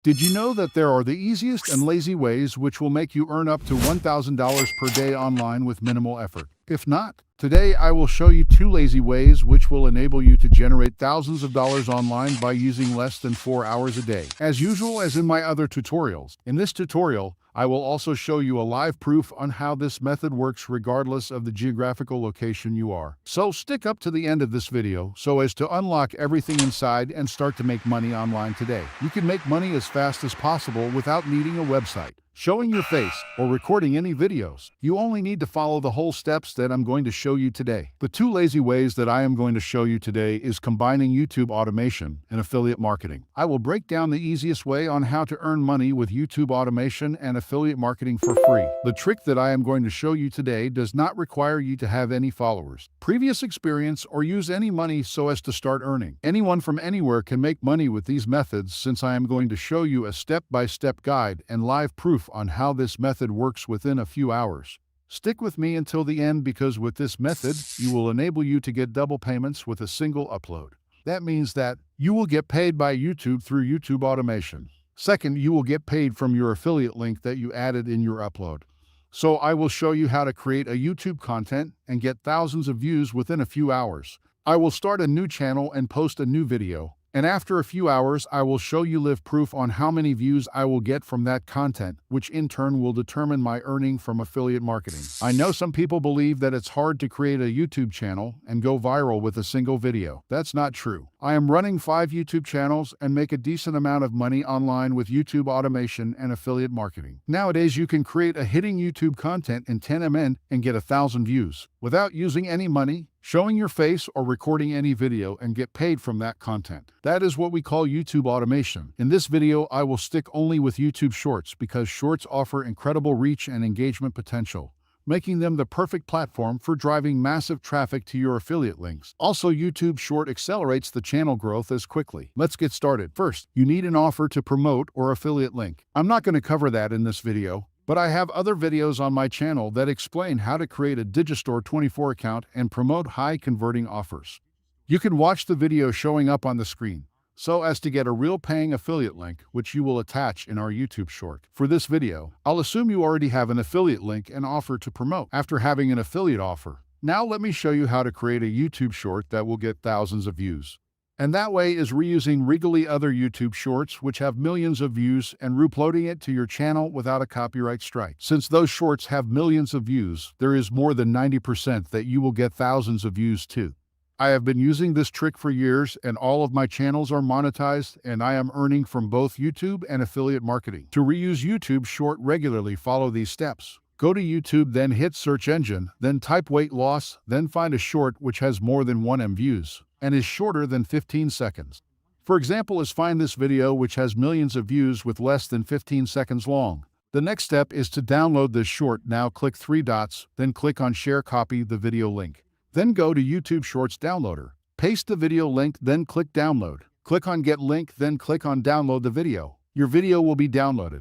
Did you know that there are the easiest and lazy ways which will make you earn up to $1,000 per day online with minimal effort? If not, today I will show you 2 lazy ways which will enable you to generate thousands of dollars online by using less than 4 hours a day. As usual as in my other tutorials, in this tutorial, I will also show you a live proof on how this method works regardless of the geographical location you are. So stick up to the end of this video so as to unlock everything inside and start to make money online today. You can make money as fast as possible without needing a website, showing your face, or recording any videos. You only need to follow the whole steps that I'm going to show you today. The 2 lazy ways that I am going to show you today is combining YouTube automation and affiliate marketing. I will break down the easiest way on how to earn money with YouTube automation and affiliate marketing for free. The trick that I am going to show you today does not require you to have any followers, previous experience, or use any money so as to start earning. Anyone from anywhere can make money with these methods, since I am going to show you a step-by-step guide and live proof on how this method works within a few hours. Stick with me until the end, because with this method, you will enable you to get double payments with a single upload. That means that you will get paid by YouTube through YouTube automation. Second, you will get paid from your affiliate link that you added in your upload. So I will show you how to create a YouTube content and get thousands of views within a few hours. I will start a new channel and post a new video, and after a few hours, I will show you live proof on how many views I will get from that content, which in turn will determine my earning from affiliate marketing. I know some people believe that it's hard to create a YouTube channel and go viral with a single video. That's not true. I am running 5 YouTube channels and make a decent amount of money online with YouTube automation and affiliate marketing. Nowadays, you can create a hitting YouTube content in 10 minutes and get 1,000 views without using any money, showing your face, or recording any video, and get paid from that content. That is what we call YouTube automation. In this video, I will stick only with YouTube Shorts because Shorts offer incredible reach and engagement potential, making them the perfect platform for driving massive traffic to your affiliate links. Also, YouTube Short accelerates the channel growth as quickly. Let's get started. First, you need an offer to promote or affiliate link. I'm not going to cover that in this video, but I have other videos on my channel that explain how to create a Digistore 24 account and promote high-converting offers. You can watch the video showing up on the screen, so as to get a real paying affiliate link, which you will attach in our YouTube short. For this video, I'll assume you already have an affiliate link and offer to promote. After having an affiliate offer, now let me show you how to create a YouTube short that will get thousands of views. And that way is reusing regally other YouTube shorts which have millions of views and reuploading it to your channel without a copyright strike. Since those shorts have millions of views, there is more than 90% that you will get thousands of views too. I have been using this trick for years, and all of my channels are monetized, and I am earning from both YouTube and affiliate marketing. To reuse YouTube short regularly, follow these steps. Go to YouTube, then hit search engine, then type weight loss, then find a short which has more than 1 million views and is shorter than 15 seconds. For example, is find this video which has millions of views with less than 15 seconds long. The next step is to download this short. Now click 3 dots, then click on share, copy the video link. Then go to YouTube Shorts Downloader. Paste the video link, then click download. Click on get link, then click on download the video. Your video will be downloaded.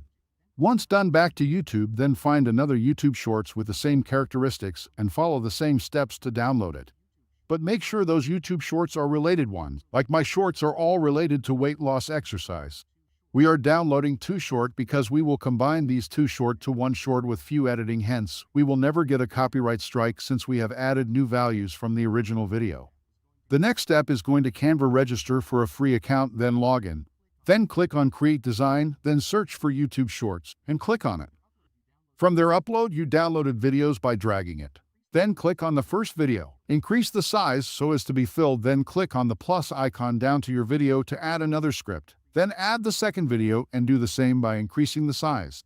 Once done, back to YouTube, then find another YouTube Shorts with the same characteristics and follow the same steps to download it. But make sure those YouTube Shorts are related ones. Like my shorts are all related to weight loss exercise. We are downloading 2 short because we will combine these 2 short to 1 short with few editing, hence, we will never get a copyright strike since we have added new values from the original video. The next step is going to Canva, register for a free account, then log in. Then click on Create Design, then search for YouTube Shorts, and click on it. From there, upload your downloaded videos by dragging it. Then click on the first video. Increase the size so as to be filled, then click on the plus icon down to your video to add another script. Then add the second video and do the same by increasing the size.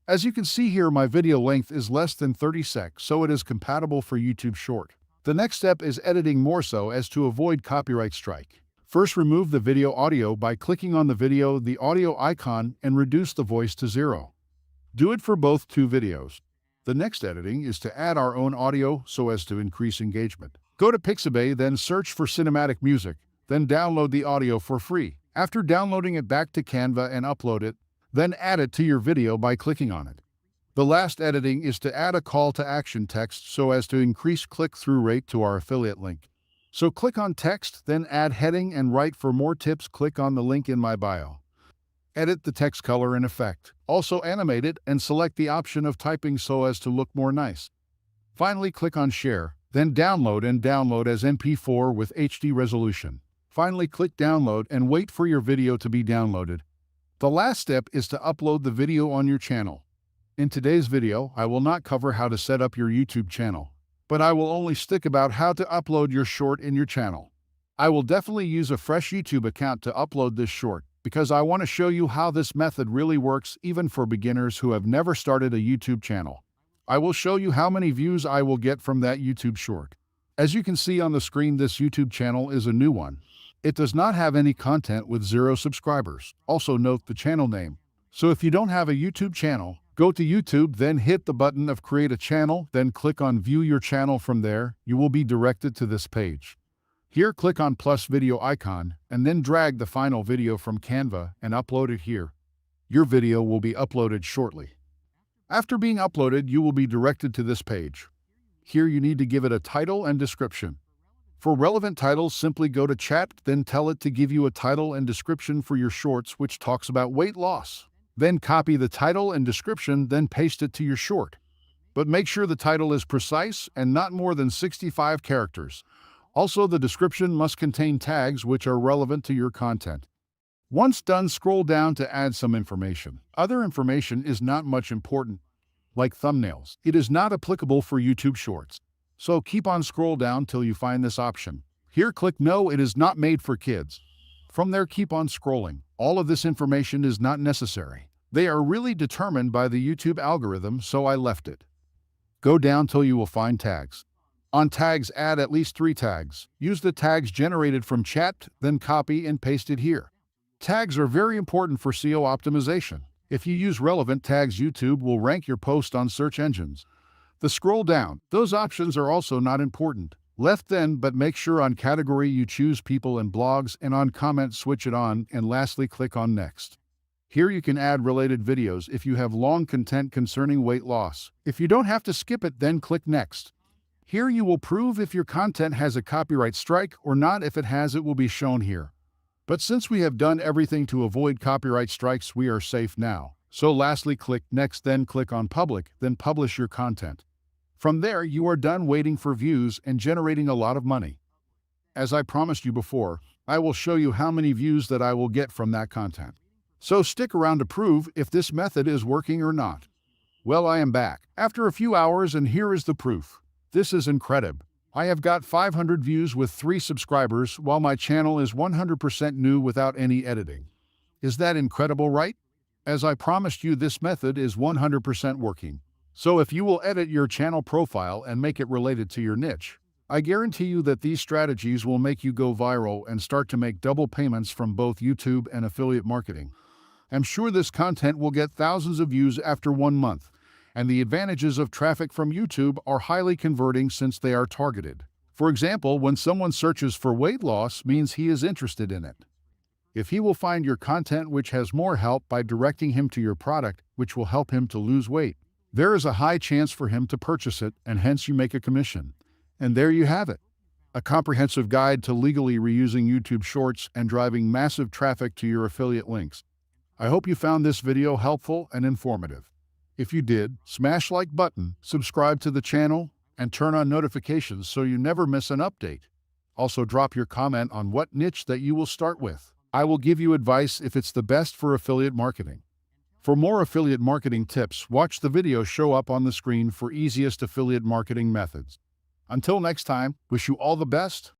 As you can see here, my video length is less than 30 seconds, so it is compatible for YouTube Short. The next step is editing, more so as to avoid copyright strike. First, remove the video audio by clicking on the audio icon, and reduce the voice to 0. Do it for both 2 videos. The next editing is to add our own audio so as to increase engagement. Go to Pixabay, then search for cinematic music, then download the audio for free. After downloading it, back to Canva and upload it, then add it to your video by clicking on it. The last editing is to add a call to action text so as to increase click-through rate to our affiliate link. So click on text, then add heading and write, for more tips, click on the link in my bio. Edit the text color and effect. Also animate it and select the option of typing so as to look more nice. Finally, click on Share, then download and download as MP4 with HD resolution. Finally, click Download and wait for your video to be downloaded. The last step is to upload the video on your channel. In today's video, I will not cover how to set up your YouTube channel, but I will only stick about how to upload your short in your channel. I will definitely use a fresh YouTube account to upload this short, because I want to show you how this method really works even for beginners who have never started a YouTube channel. I will show you how many views I will get from that YouTube short. As you can see on the screen, this YouTube channel is a new one. It does not have any content with 0 subscribers. Also note the channel name. So if you don't have a YouTube channel, go to YouTube, then hit the button of Create a Channel, then click on View Your Channel. From there, you will be directed to this page. Here, click on plus video icon, and then drag the final video from Canva and upload it here. Your video will be uploaded shortly. After being uploaded, you will be directed to this page. Here you need to give it a title and description. For relevant titles, simply go to chat, then tell it to give you a title and description for your shorts which talks about weight loss. Then copy the title and description, then paste it to your short. But make sure the title is precise and not more than 65 characters. Also, the description must contain tags which are relevant to your content. Once done, scroll down to add some information. Other information is not much important, like thumbnails. It is not applicable for YouTube Shorts. So keep on scroll down till you find this option. Here, click No, it is not made for kids. From there, keep on scrolling. All of this information is not necessary. They are really determined by the YouTube algorithm, so I left it. Go down till you will find tags. On tags, add at least 3 tags. Use the tags generated from chat, then copy and paste it here. Tags are very important for SEO optimization. If you use relevant tags, YouTube will rank your post on search engines. The scroll down, those options are also not important. Left then, but make sure on category you choose people and blogs, and on comment switch it on, and lastly click on Next. Here you can add related videos if you have long content concerning weight loss. If you don't have to skip it, then click Next. Here you will prove if your content has a copyright strike or not. If it has, it will be shown here. But since we have done everything to avoid copyright strikes, we are safe now. So lastly, click Next, then click on Public, then publish your content. From there, you are done waiting for views and generating a lot of money. As I promised you before, I will show you how many views that I will get from that content. So stick around to prove if this method is working or not. Well, I am back after a few hours, and here is the proof. This is incredible. I have got 500 views with 3 subscribers, while my channel is 100% new without any editing. Is that incredible, right? As I promised you, this method is 100% working. So if you will edit your channel profile and make it related to your niche, I guarantee you that these strategies will make you go viral and start to make double payments from both YouTube and affiliate marketing. I'm sure this content will get thousands of views after 1 month, and the advantages of traffic from YouTube are highly converting since they are targeted. For example, when someone searches for weight loss, means he is interested in it. If he will find your content which has more help by directing him to your product, which will help him to lose weight, there is a high chance for him to purchase it, and hence you make a commission. And there you have it. A comprehensive guide to legally reusing YouTube Shorts and driving massive traffic to your affiliate links. I hope you found this video helpful and informative. If you did, smash like button, subscribe to the channel, and turn on notifications so you never miss an update. Also drop your comment on what niche that you will start with. I will give you advice if it's the best for affiliate marketing. For more affiliate marketing tips, watch the video show up on the screen for easiest affiliate marketing methods. Until next time, wish you all the best.